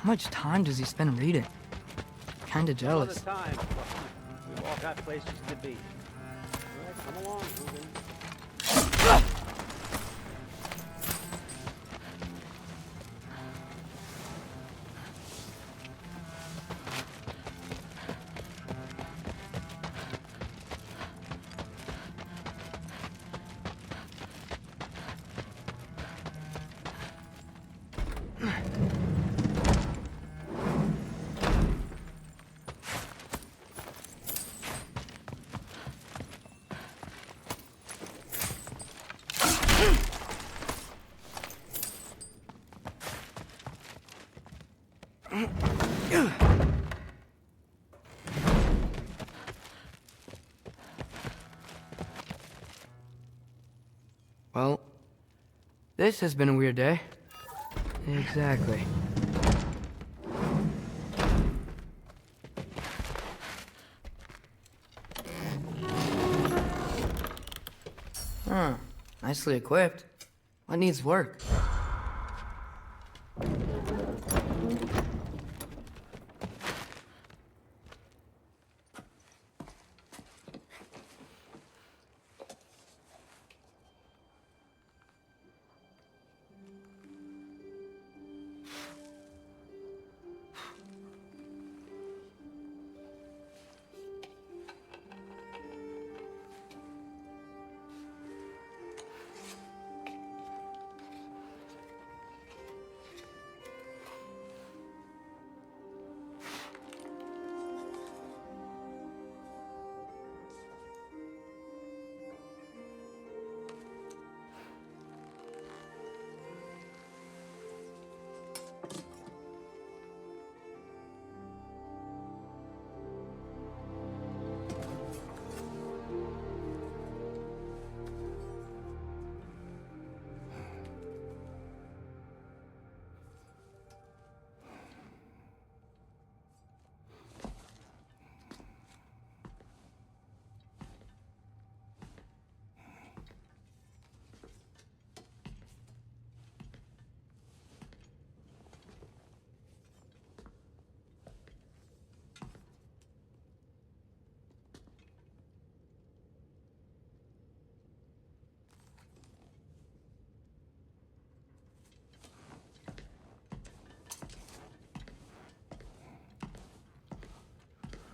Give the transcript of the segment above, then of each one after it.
much time does he spend reading? Kinda jealous. All the time. We've all got places to be. All right, come along, Ruben. Well, this has been a weird day. Exactly. Huh. Nicely equipped. What needs work?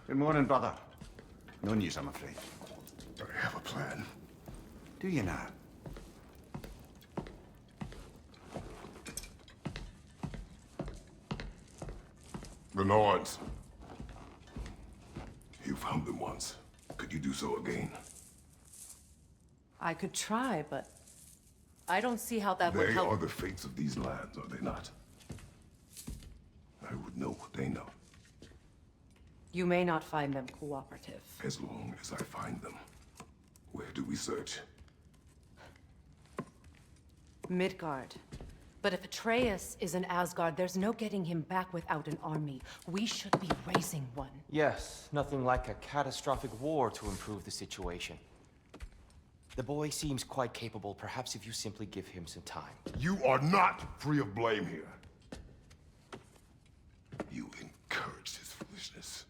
Good morning, brother. No news, I'm afraid. I have a plan. Do you now? The Norns. You found them once. Could you do so again? I could try, but I don't see how that would They help. are the fates of these lands, are they not? I would know what they know, You may not find them cooperative. as long as I find them. Where do we search? Midgard. But if Atreus is in Asgard, there's no getting him back without an army. We should be raising one. Yes, nothing like a catastrophic war to improve the situation. The boy seems quite capable. Perhaps if you simply give him some time. You are not free of blame here. You encouraged his foolishness,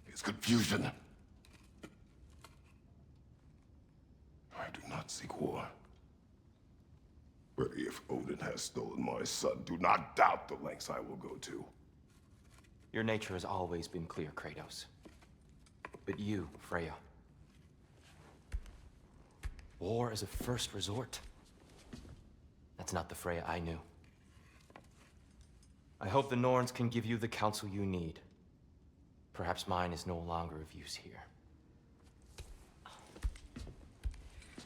his confusion. I do not seek war. But if Odin has stolen my son, do not doubt the lengths I will go to. Your nature has always been clear, Kratos. But you, Freya. War is a first resort. That's not the Freya I knew. I hope the Norns can give you the counsel you need. Perhaps mine is no longer of use here.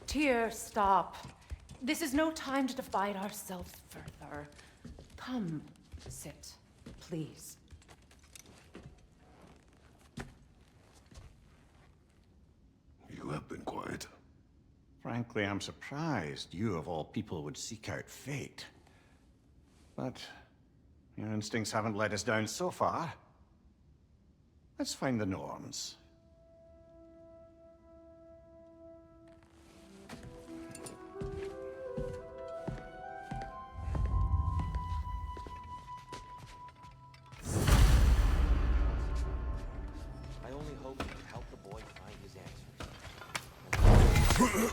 Tyr, stop. This is no time to divide ourselves further. Come, sit, please. You have been quiet. Frankly, I'm surprised you, of all people, would seek out fate. But your instincts haven't let us down so far. Let's find the Norns. If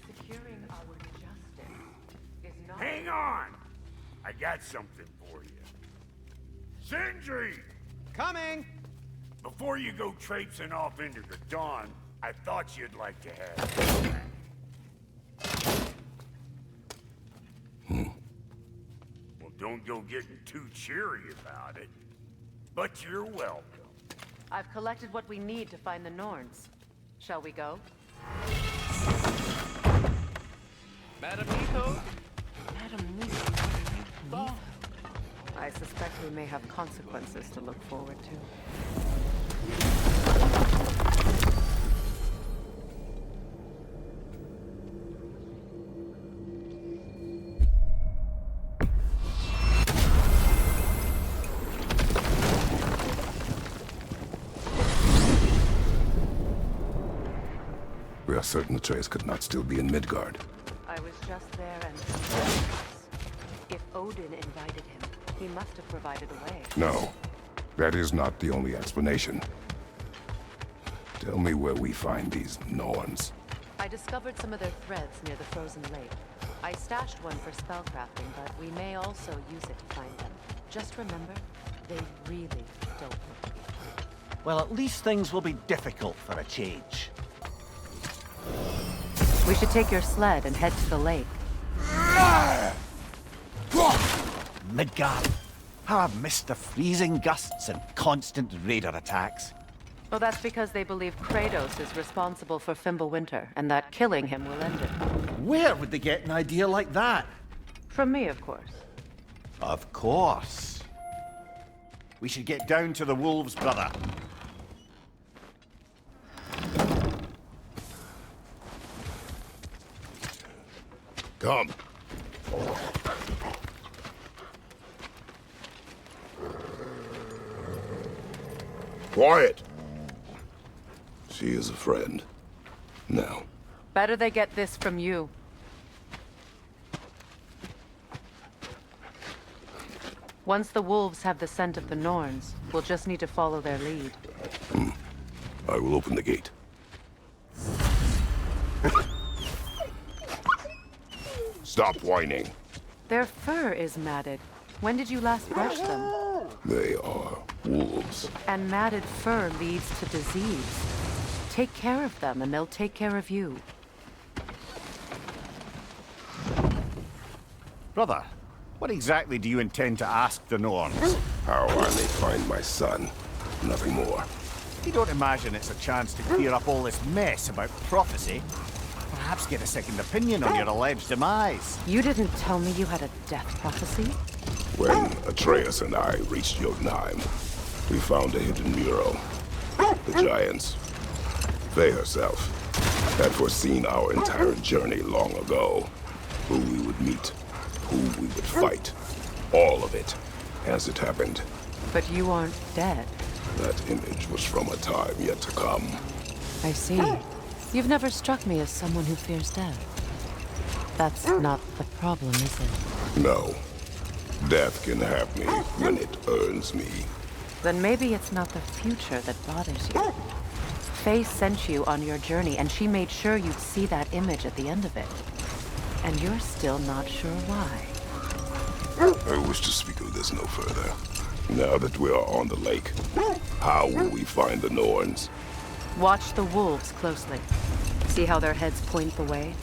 securing our justice is not... Hang on! I got something for you. Sindri! Coming! Before you go traipsing off into the dawn, I thought you'd like to have... Well, don't go getting too cheery about it. But you're welcome. I've collected what we need to find the Norns. Shall we go? Madam Nico? Madam Neith. I suspect we may have consequences to look forward to. We are certain Atreus could not still be in Midgard. I was just there and... If Odin invited him, he must have provided a way. No, that is not the only explanation. Tell me where we find these Norns. I discovered some of their threads near the frozen lake. I stashed one for spellcrafting, but we may also use it to find them. Just remember, they really don't look good. Well, at least things will be difficult for a change. We should take your sled and head to the lake. Midgard. How I've missed the freezing gusts and constant raider attacks. Well, that's because they believe Kratos is responsible for Fimbulwinter, and that killing him will end it. Where would they get an idea like that? From me, of course. Of course. We should get down to the wolves, brother. Come. Quiet. She is a friend. Now. Better they get this from you. Once the wolves have the scent of the Norns, we'll just need to follow their lead. I will open the gate. Stop whining. Their fur is matted. When did you last brush them? They are wolves. And matted fur leads to disease. Take care of them, and they'll take care of you. Brother, what exactly do you intend to ask the Norns? How I may find my son. Nothing more. You don't imagine it's a chance to clear up all this mess about prophecy? Perhaps get a second opinion on your alleged demise. You didn't tell me you had a death prophecy? When Atreus and I reached Jotunheim, we found a hidden mural. The Giants, Faye herself, had foreseen our entire journey long ago. Who we would meet, who we would fight. All of it, as it happened. But you aren't dead. That image was from a time yet to come. I see. You've never struck me as someone who fears death. That's not the problem, is it? No. Death can have me when it earns me. Then maybe it's not the future that bothers you. Faye sent you on your journey, and she made sure you'd see that image at the end of it. And you're still not sure why. I wish to speak of this no further. Now that we are on the lake, how will we find the Norns? Watch the wolves closely. See how their heads point the way?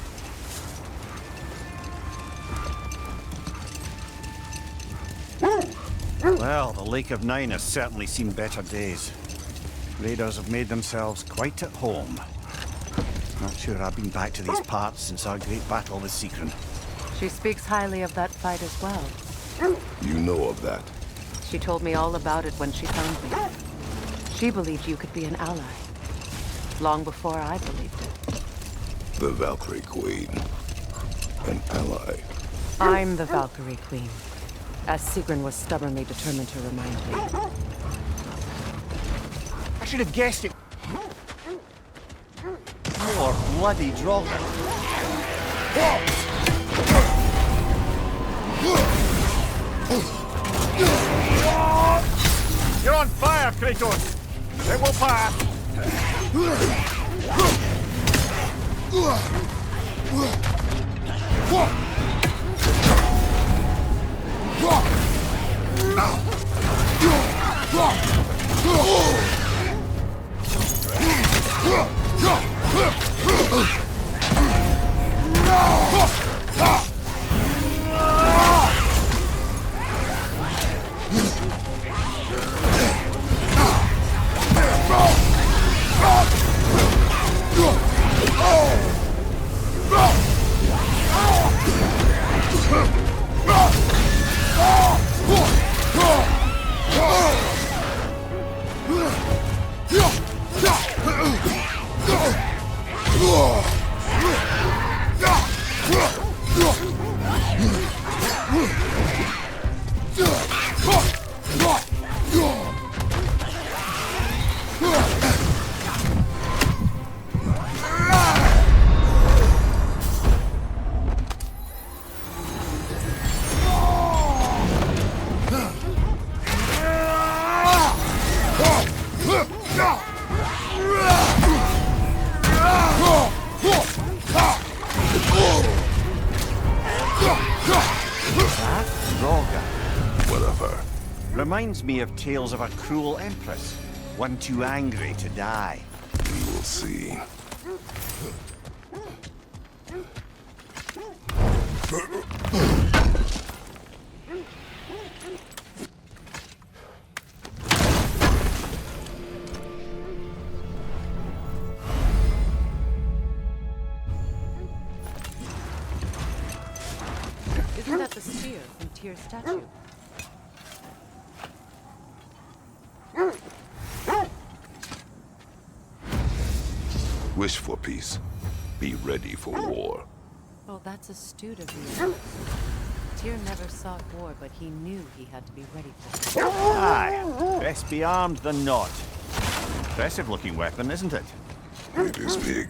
Well, the Lake of Nine has certainly seen better days. Raiders have made themselves quite at home. Not sure I've been back to these parts since our great battle with Sigrun. She speaks highly of that fight as well. You know of that? She told me all about it when she found me. She believed you could be an ally. Long before I believed it. The Valkyrie Queen. An ally. I'm the Valkyrie Queen, as Sigrun was stubbornly determined to remind me. I should have guessed it. More bloody dragon. You're on fire, Kratos! It will pass! Whatever. Reminds me of tales of a cruel empress, one too angry to die. We will see. Isn't that the spear from Tyr's statue? Wish for peace. Be ready for war. Oh, that's astute of you. Tyr never sought war, but he knew he had to be ready for it. Aye, best be armed than not. Impressive looking weapon, isn't it? It is big.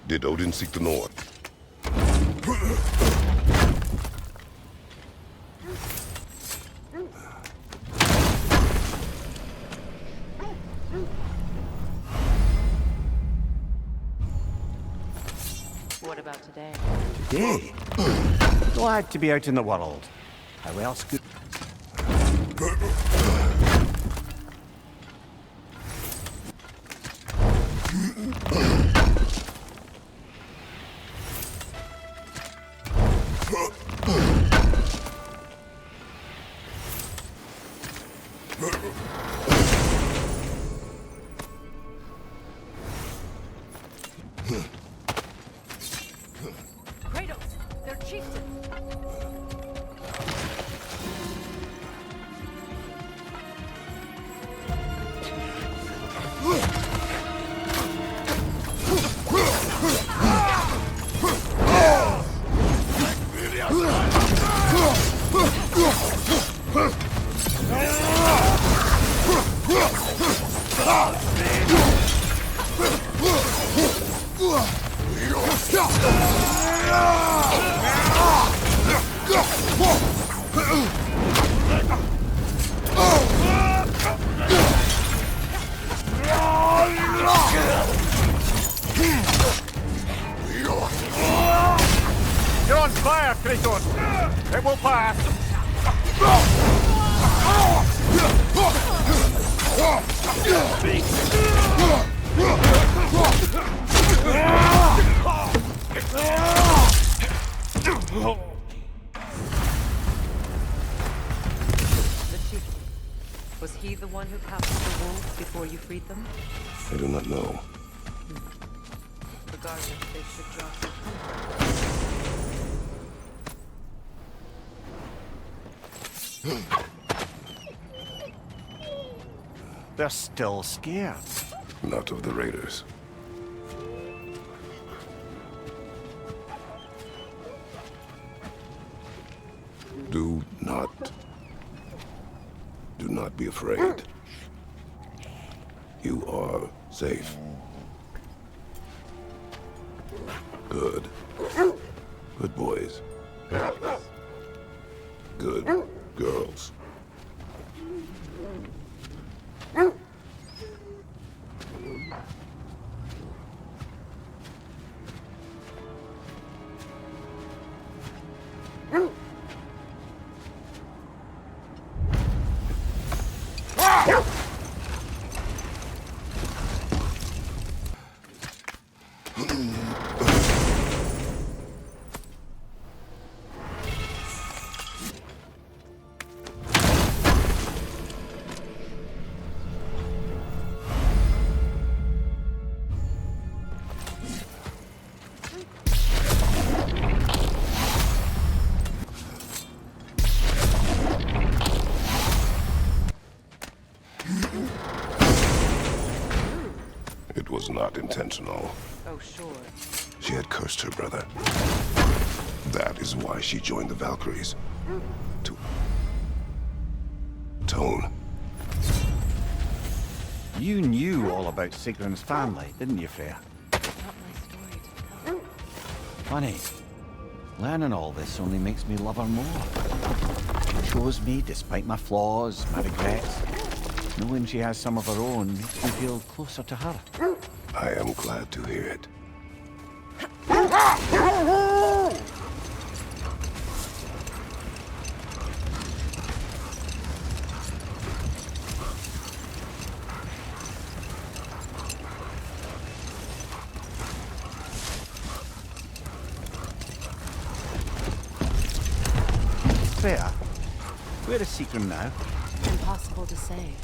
Did Odin seek the north? What about today? Today? Glad to be out in the world. How else could... Kratos! They're chieftain! It will pass! The chieftain. Was he the one who captured the wolves before you freed them? I do not know. Regardless, they should draw some comfort. They're still scared. Not of the raiders. Do not be afraid. You are safe. Good. Good boys. Good girls. It was not intentional. Oh, sure. She had cursed her brother. That is why she joined the Valkyries. To atone. You knew all about Sigrun's family, didn't you, Freya? Not my story to tell. Funny. Learning all this only makes me love her more. It shows me, despite my flaws, my regrets, knowing she has some of her own makes me feel closer to her. I am glad to hear it. Freya, where is Sigrun now? Impossible to say.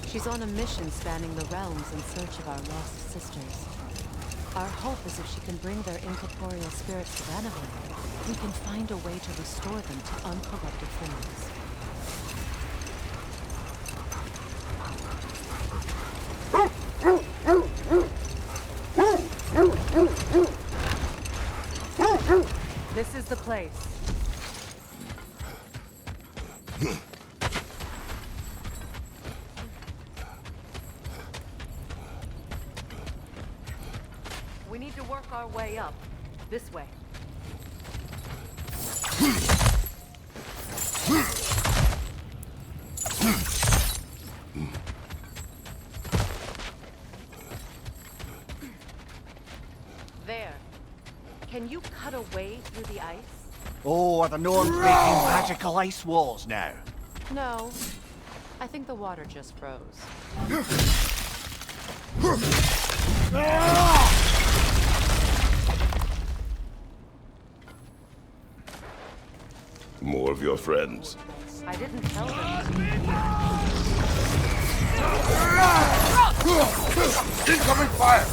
She's on a mission spanning the realms in search of our lost sisters. Our hope is if she can bring their incorporeal spirits to Vanaheim, we can find a way to restore them to uncorrupted forms. This is the place. We need to work our way up. This way. There. Can you cut a way through the ice? Oh, are the Norse making magical ice walls now? No. I think the water just froze. More of your friends. I didn't tell them. Incoming fire!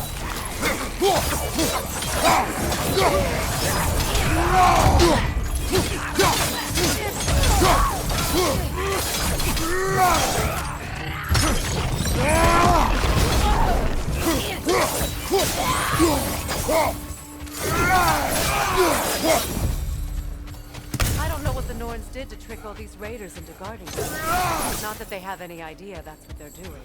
I don't know what the Norns did to trick all these raiders into guarding them. Not that they have any idea that's what they're doing.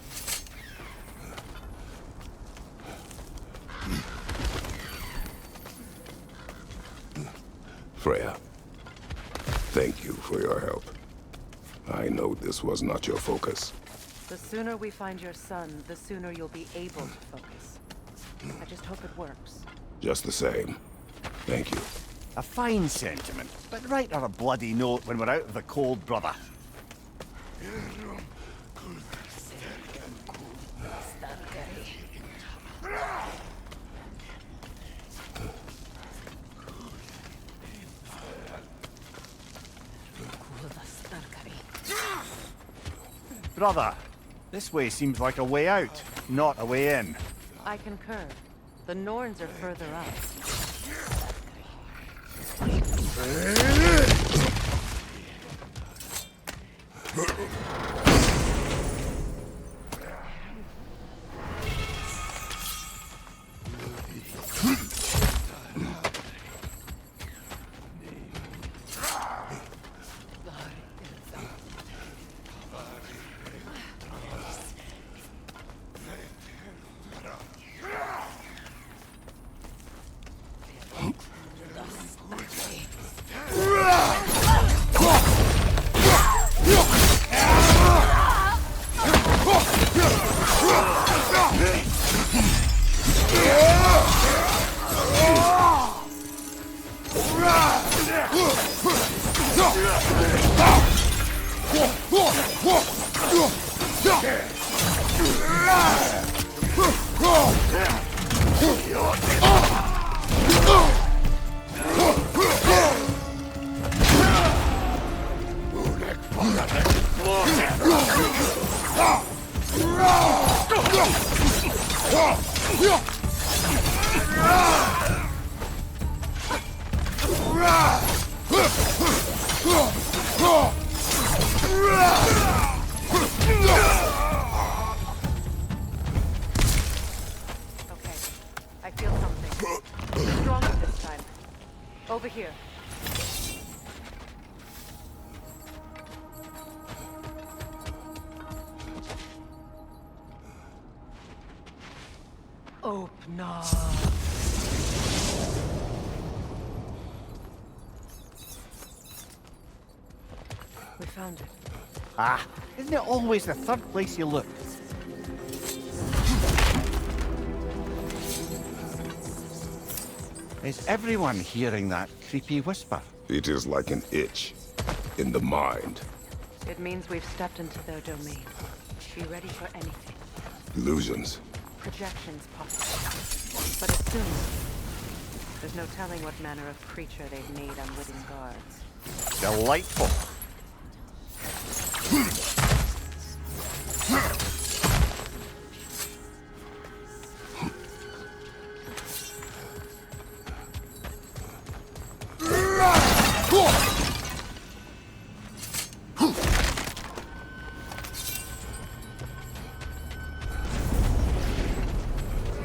Freya, thank you for your help. I know this was not your focus. The sooner we find your son, the sooner you'll be able to focus. I just hope it works. Just the same. Thank you. A fine sentiment, but write her a bloody note when we're out of the cold, brother. Brother, this way seems like a way out, not a way in. I concur. The Norns are further up. Over here. Open up. We found it. Ah, isn't it always the third place you look? Is everyone hearing that creepy whisper? It is like an itch in the mind. It means we've stepped into their domain. Be ready for anything. Illusions. Projections possible. But as soon, there's no telling what manner of creature they've made unwitting guards. Delightful.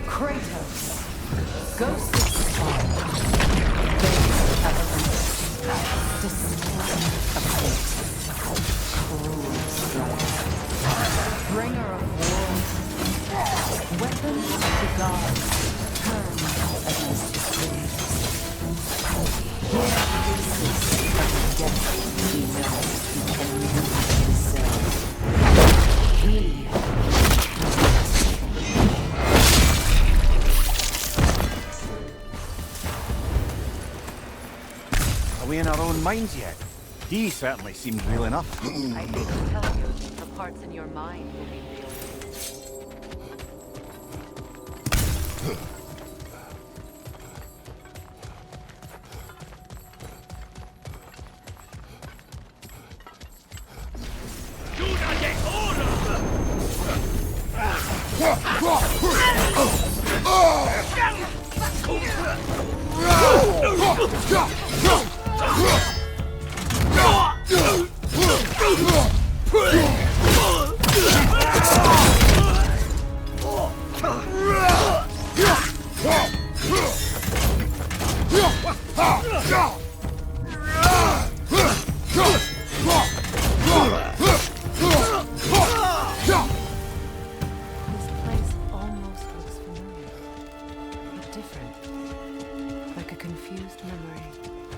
Kratos, ghost of song, base of earth, destroyer of fate, cruel strife, bringer of war, weapons to gods, turned against his enemies. Here faces of the death he knows he can move himself. He Are we in our own minds yet? He certainly seemed real enough. I hate to tell you, the parts in your mind will be real.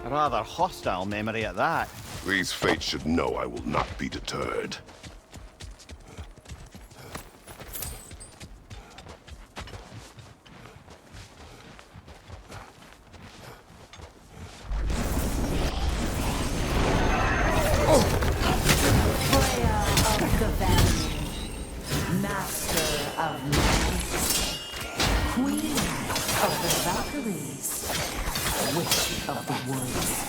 A rather hostile memory at that. These fates should know I will not be deterred. woods.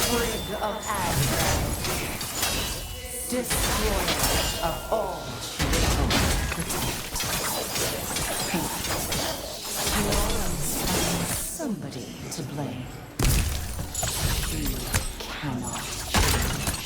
Frigg of Asgard. Destroyer of all she always finds somebody to blame. She cannot change.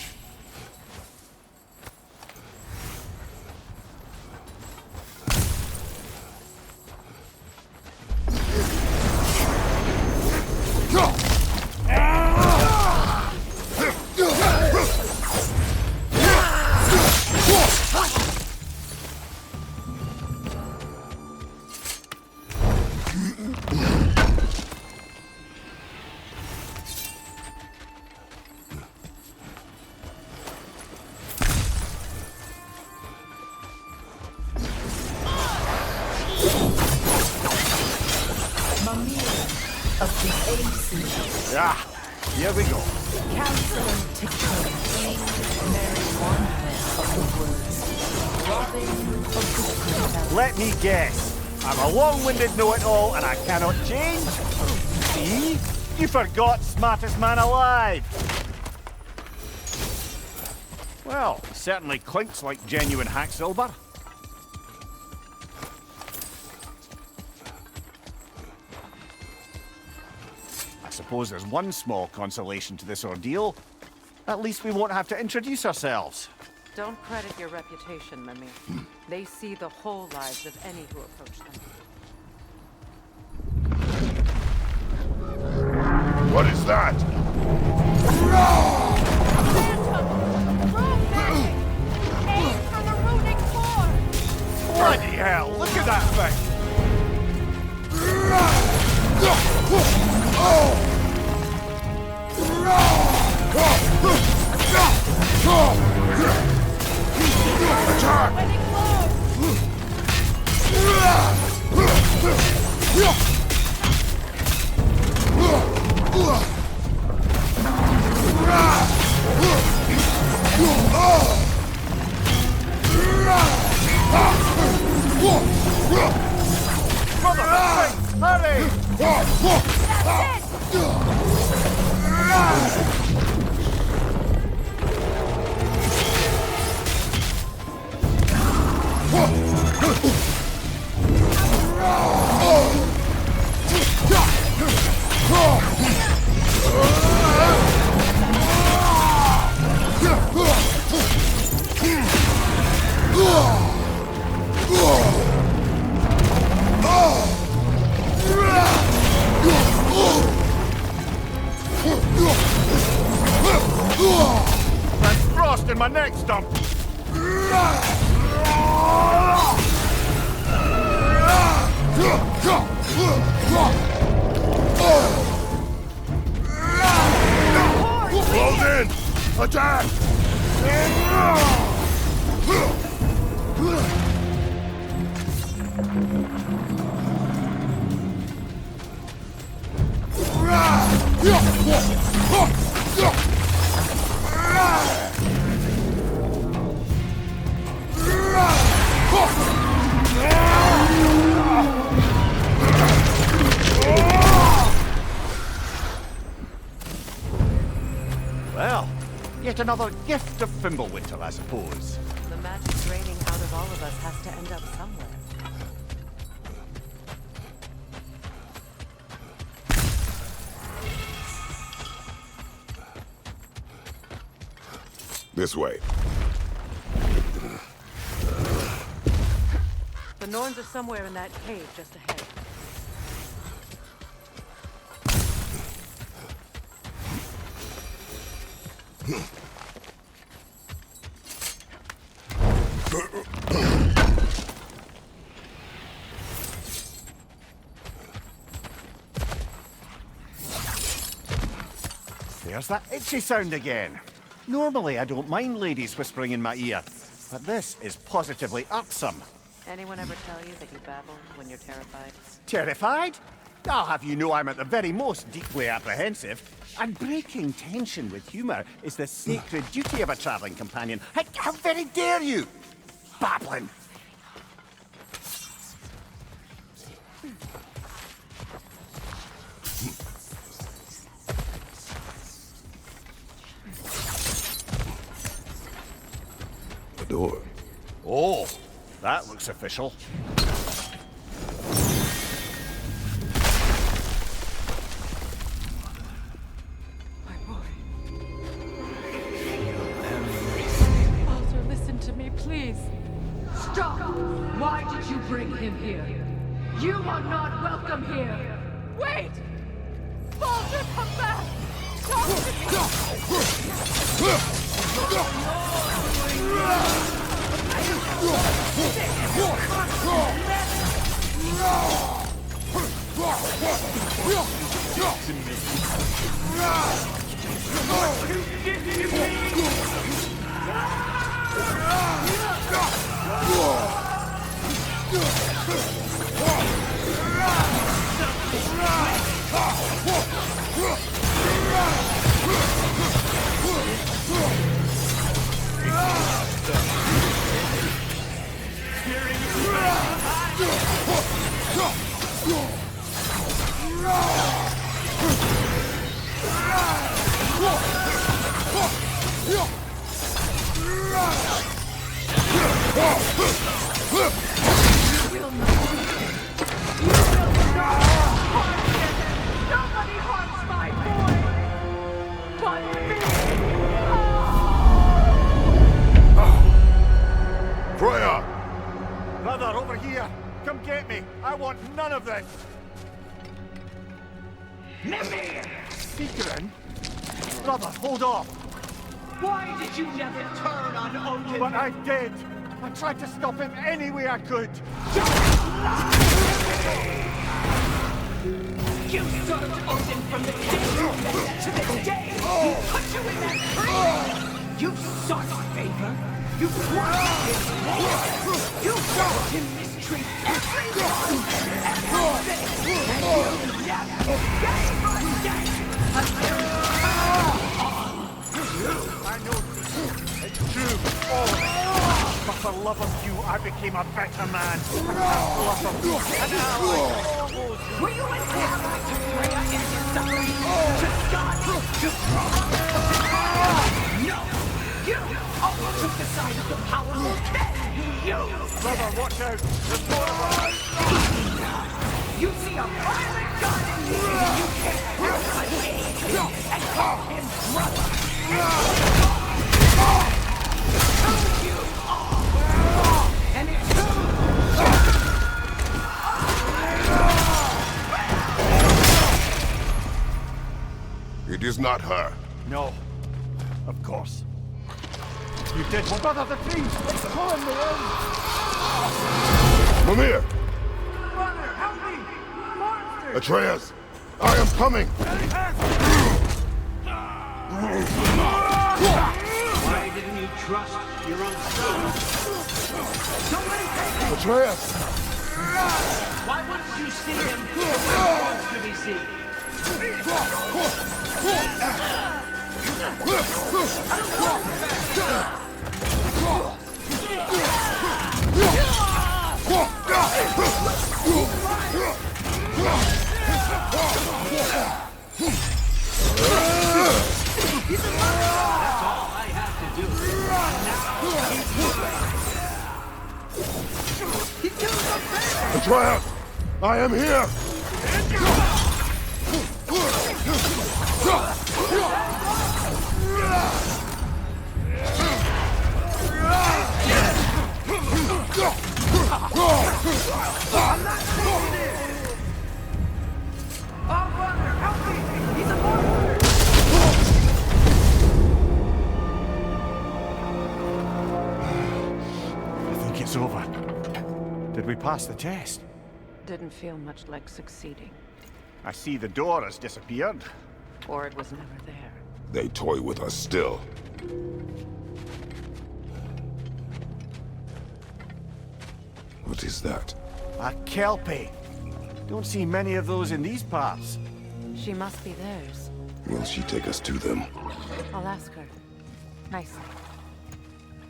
Ah, here we go. Counseling Tiktok. Mary Wanderess of the woods. Robin of the Greenbelt. Let me guess. I'm a long-winded know-it-all and I cannot change? See? You forgot smartest man alive. Well, certainly clinks like genuine hack silver. I suppose there's one small consolation to this ordeal. At least we won't have to introduce ourselves. Don't credit your reputation, Mimir. They see the whole lives of any who approach them. What is that? Bloody hell, look at that thing! That's frost in my neck stump! Close in! Attack! Well, yet another gift of Fimbulwinter, I suppose. The magic draining out of all of us has to end up somewhere. This way. The Norns are somewhere in that cave just ahead. There's that itchy sound again. Normally I don't mind ladies whispering in my ear, but this is positively irksome. Anyone ever tell you that you babble when you're terrified? Terrified? I'll have you know I'm at the very most deeply apprehensive. And breaking tension with humour is the sacred duty of a travelling companion. How very dare you! Babbling! door. Oh, that looks official. My boy. Walter, listen to me, please. Stop! Why did you bring him here? You are not welcome here! Wait! Walter, come back! Talk to Nobody harms my boy! But me! Freya! Brother, over here! Come get me! I want none of this! Mimir! Secret? Brother, hold off! Why did you never turn on Odin? But I did! I tried to stop him any way I could! You served Odin from the day you met to this day! He put you in that tree! You sought favor! You plotted his war! You watched him mistreat everyone! Everything! And you never gave a damn until I know it's true! Oh! But for love of you, I became a better man! An ally! were you an ally to Freya in his suffering? To God? To No! You always took the side of the powerful then! You! Brother, watch out! There's more of us! You see a violent god in me and you can't help but hate him and call him brother! Who you are! And it's who! It is not her. No. Of course. You did what? Brother, the trees! It's pulling me in! Mimir! Brother, help me! Monster! Atreus! I am coming! Why didn't you trust your own son? Atreus! Why wouldn't you see him the way he wants to be seen? That's all I have to do. Atreus! I am here! I think it's over. Did we pass the test? Didn't feel much like succeeding. I see the door has disappeared. Or it was never there. They toy with us still. What is that? A kelpie. Don't see many of those in these parts. She must be theirs. Will she take us to them? I'll ask her. Nicely.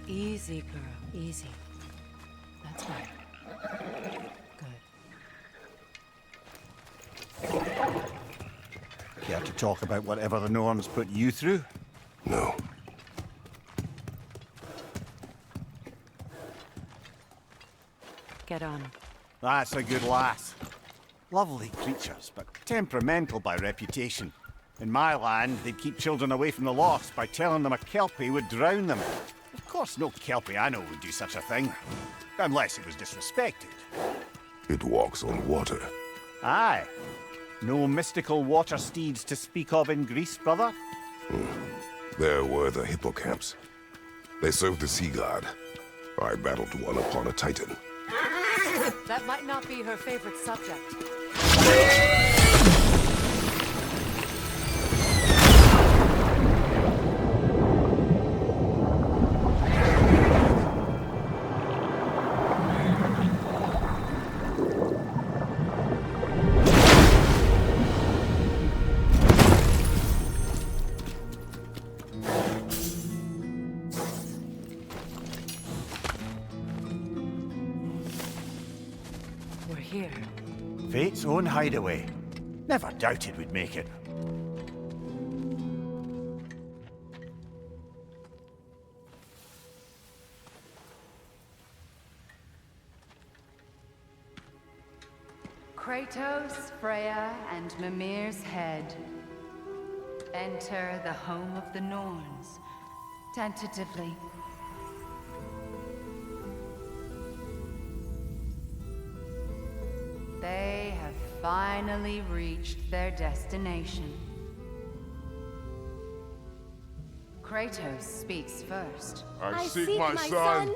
Easy, girl. Easy. That's right. Good. Care to talk about whatever the Norns put you through? No. get on? That's a good lass. Lovely creatures, but temperamental by reputation. In my land, they'd keep children away from the lost by telling them a Kelpie would drown them. Of course, no Kelpie I know would do such a thing. Unless it was disrespected. It walks on water. Aye. No mystical water steeds to speak of in Greece, brother? There were the hippocamps. They served the sea god. I battled one upon a titan. That might not be her favorite subject. We're here. Fate's own hideaway. Never doubted we'd make it. Kratos, Freya, and Mimir's head. Enter the home of the Norns. Tentatively. They have finally reached their destination. Kratos speaks first. I seek my son.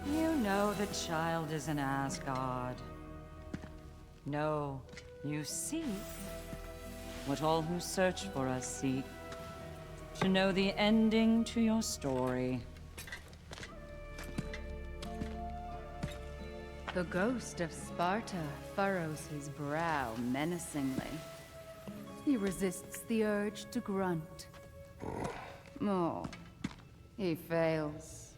You know the child is in Asgard. No, you seek what all who search for us seek. To know the ending to your story. The ghost of Sparta furrows his brow menacingly. He resists the urge to grunt. Oh, he fails.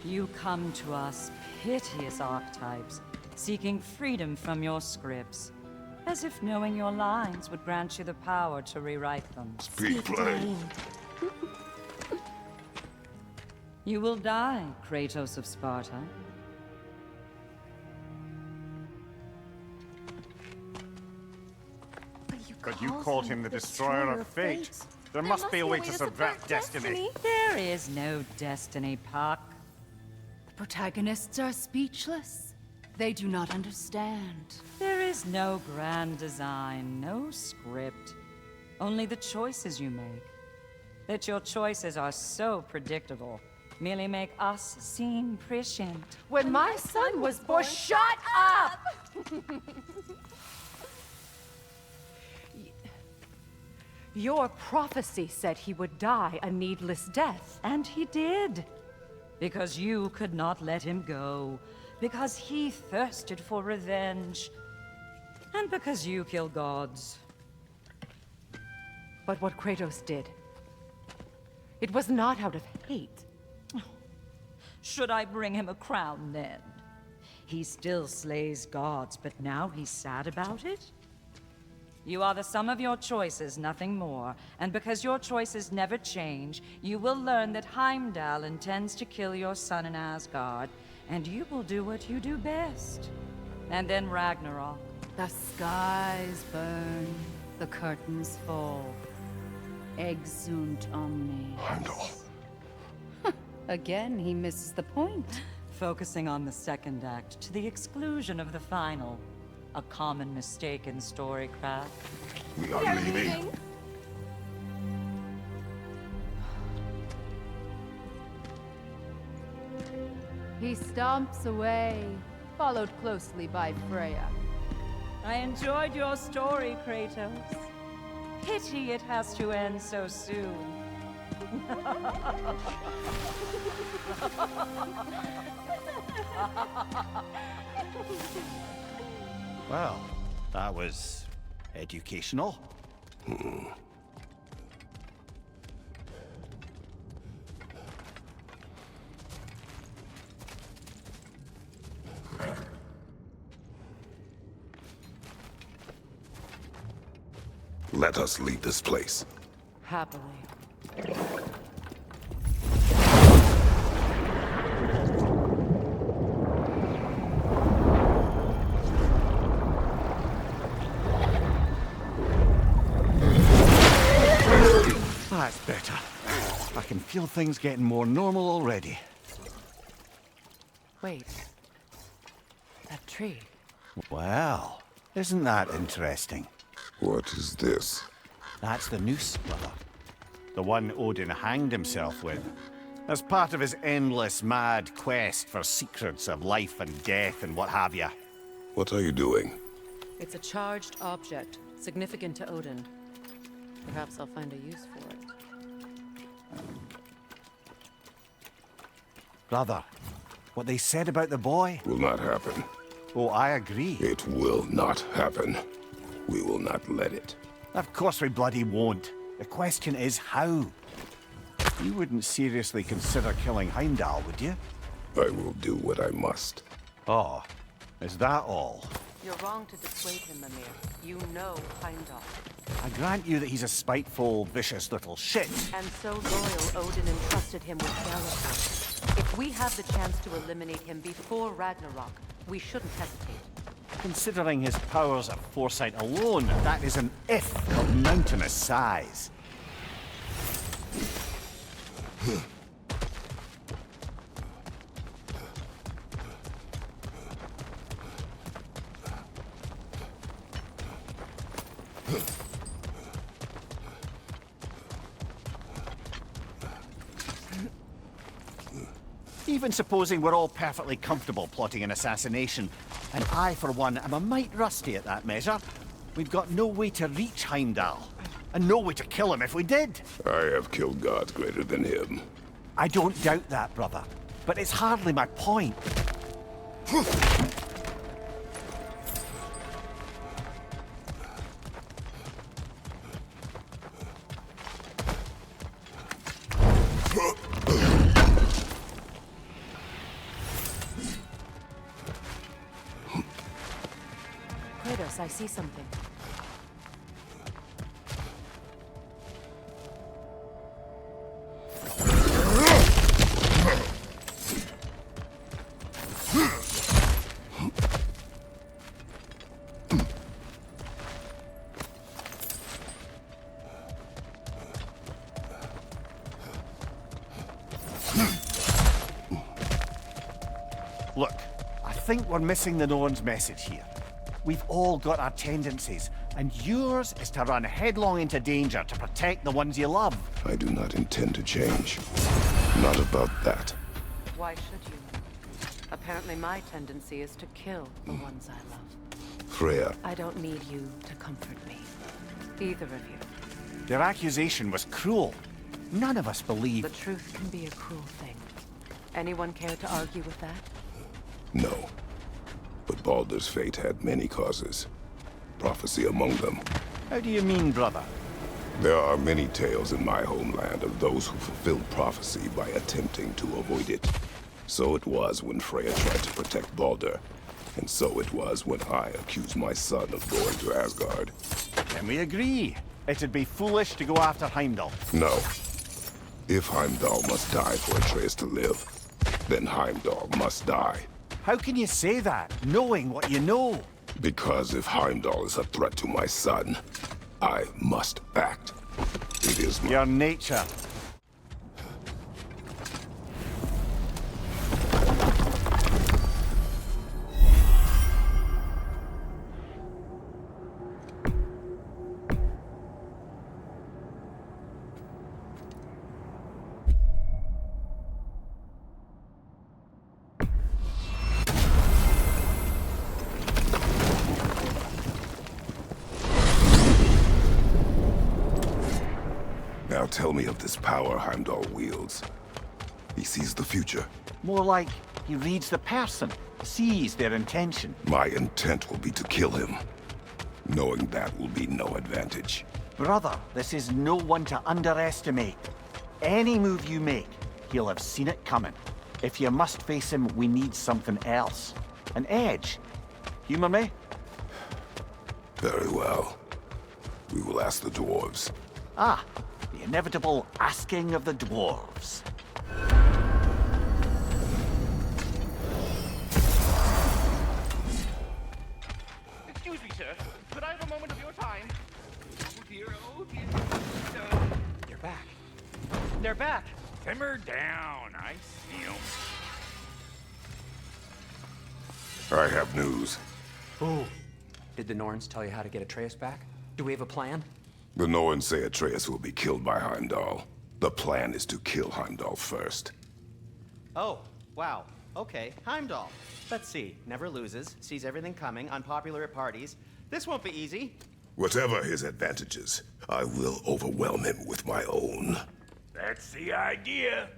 You come to us, piteous archetypes, seeking freedom from your scripts, as if knowing your lines would grant you the power to rewrite them. Speak plain. You will die, Kratos of Sparta. But you called him the destroyer of fate. There must be a way to subvert destiny. There is no destiny, Puck. The protagonists are speechless. They do not understand. There is no grand design, no script. Only the choices you make. That your choices are so predictable merely make us seem prescient. When my son was born, shut up! Your prophecy said he would die a needless death. And he did. Because you could not let him go. Because he thirsted for revenge. And because you kill gods. But what Kratos did, it was not out of hate. Should I bring him a crown then? He still slays gods, but now he's sad about it? You are the sum of your choices, nothing more. And because your choices never change, you will learn that Heimdall intends to kill your son in Asgard, and you will do what you do best. And then Ragnarok. The skies burn, the curtains fall. Exunt omnes. Heimdall. Again, he misses the point. Focusing on the second act to the exclusion of the final. A common mistake in storycraft. We are leaving. He stomps away, followed closely by Freya. I enjoyed your story, Kratos. Pity it has to end so soon. Well, that was educational. Let us leave this place. Happily. That's better. I can feel things getting more normal already. Wait. That tree. Well, isn't that interesting? What is this? That's the noose, brother. The one Odin hanged himself with. As part of his endless, mad quest for secrets of life and death and what have you. What are you doing? It's a charged object, significant to Odin. Perhaps I'll find a use for it. Brother, what they said about the boy? Will not happen. Oh, I agree. It will not happen. We will not let it. Of course we bloody won't. The question is how. You wouldn't seriously consider killing Heimdall, would you? I will do what I must. Oh, is that all? You're wrong to dissuade him, Mimir. You know Heimdall. I grant you that he's a spiteful, vicious little shit. And so loyal, Odin entrusted him with Gallifrey. If we have the chance to eliminate him before Ragnarok, we shouldn't hesitate. Considering his powers of foresight alone, that is an if of mountainous size. Even supposing we're all perfectly comfortable plotting an assassination, and I, for one, am a mite rusty at that measure, we've got no way to reach Heimdall, and no way to kill him if we did. I have killed gods greater than him. I don't doubt that, brother, but it's hardly my point. Kratos, I see something. Look, I think we're missing the Norns' message here. We've all got our tendencies, and yours is to run headlong into danger to protect the ones you love. I do not intend to change. Not about that. Why should you? Apparently my tendency is to kill the ones I love. Freya. I don't need you to comfort me. Either of you. Their accusation was cruel. None of us believe... The truth can be a cruel thing. Anyone care to argue with that? No. But Baldur's fate had many causes. Prophecy among them. How do you mean, brother? There are many tales in my homeland of those who fulfilled prophecy by attempting to avoid it. So it was when Freya tried to protect Baldur. And so it was when I accused my son of going to Asgard. Then we agree. It'd be foolish to go after Heimdall. No. If Heimdall must die for Atreus to live, then Heimdall must die. How can you say that, knowing what you know? Because if Heimdall is a threat to my son, I must act. It is your nature. Now tell me of this power Heimdall wields. He sees the future. More like he reads the person, sees their intention. My intent will be to kill him. Knowing that will be no advantage. Brother, this is no one to underestimate. Any move you make, he'll have seen it coming. If you must face him, we need something else. An edge. Humor me? Very well. We will ask the dwarves. Ah, the inevitable asking of the dwarves. Excuse me, sir. Could I have a moment of your time? Oh dear, oh dear. You're back. They're back. Simmer down. I see 'em. I have news. Oh. Did the Norns tell you how to get Atreus back? Do we have a plan? The Norns say Atreus will be killed by Heimdall. The plan is to kill Heimdall first. Oh, wow. Okay, Heimdall. Let's see. Never loses, sees everything coming, unpopular at parties. This won't be easy. Whatever his advantages, I will overwhelm him with my own. That's the idea.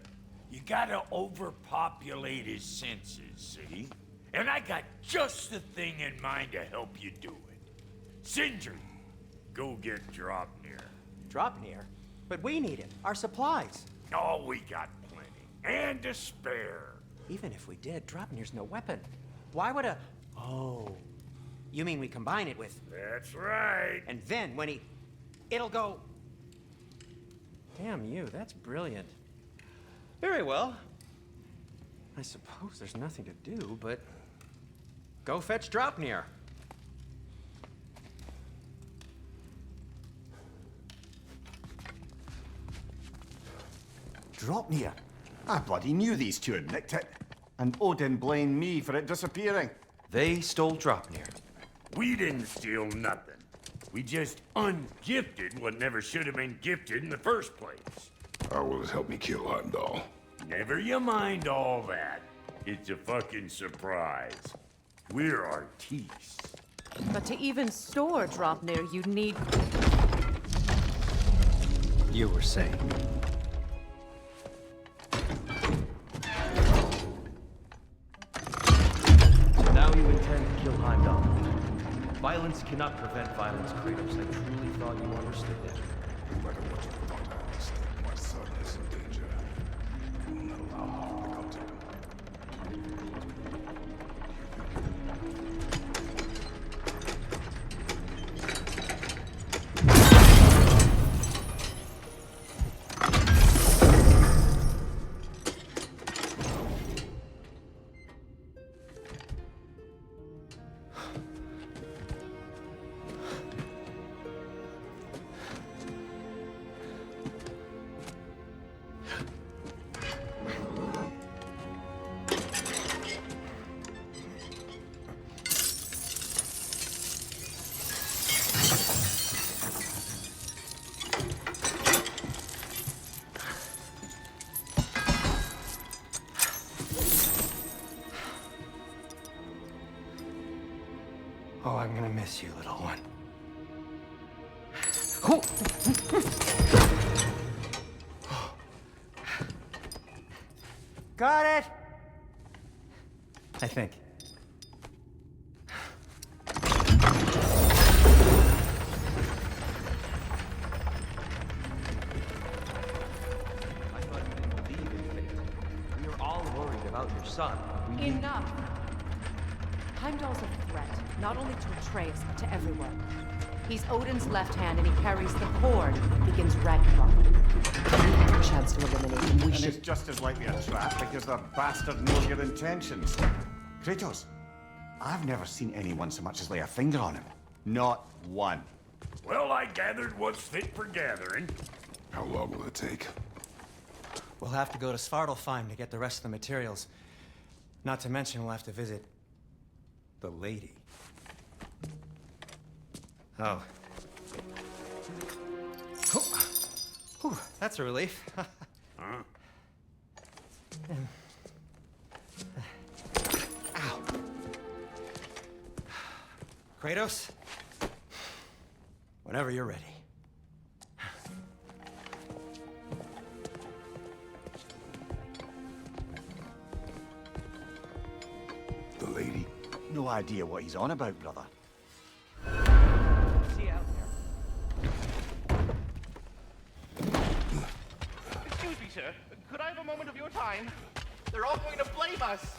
You gotta overpopulate his senses, see? And I got just the thing in mind to help you do it. Sindri, go get Draupnir. Draupnir? But we need it. Our supplies. Oh, we got plenty. And to spare. Even if we did, Draupnir's no weapon. Why would a... Oh. You mean we combine it with... That's right. And then when he... It'll go... Damn you, that's brilliant. Very well. I suppose there's nothing to do, but... Go fetch Draupnir. Draupnir? I bloody knew these two had nicked it. And Odin blamed me for it disappearing. They stole Draupnir. We didn't steal nothing. We just ungifted what never should have been gifted in the first place. How will it help me kill Heimdall? Never you mind all that. It's a fucking surprise. We're artistes. But to even store Draupnir, you'd need... You were saying. So now you intend to kill Heimdall. Violence cannot prevent violence, Kratos. I truly thought you understood that. No matter what you thought I understood, my son is in danger. I will not allow harm to come to him. Oh, I'm gonna miss you, little one. Got it! I think. I thought you didn't believe in fate. We were all worried about your son. Enough! Heimdall's a threat, not only to Atreus, but to everyone. He's Odin's left hand, and he carries the cord that begins Ragnarok. A chance to eliminate him. And it's just as likely a trap because the bastard knows your intentions. Kratos, I've never seen anyone so much as lay a finger on him. Not one. Well, I gathered what's fit for gathering. How long will it take? We'll have to go to Svartalfheim to get the rest of the materials. Not to mention we'll have to visit... the lady. Oh. Whew, that's a relief. Huh? Ow. Kratos? Whenever you're ready. The lady? No idea what he's on about, brother. See you out there. Excuse me, sir. Could I have a moment of your time? They're all going to blame us.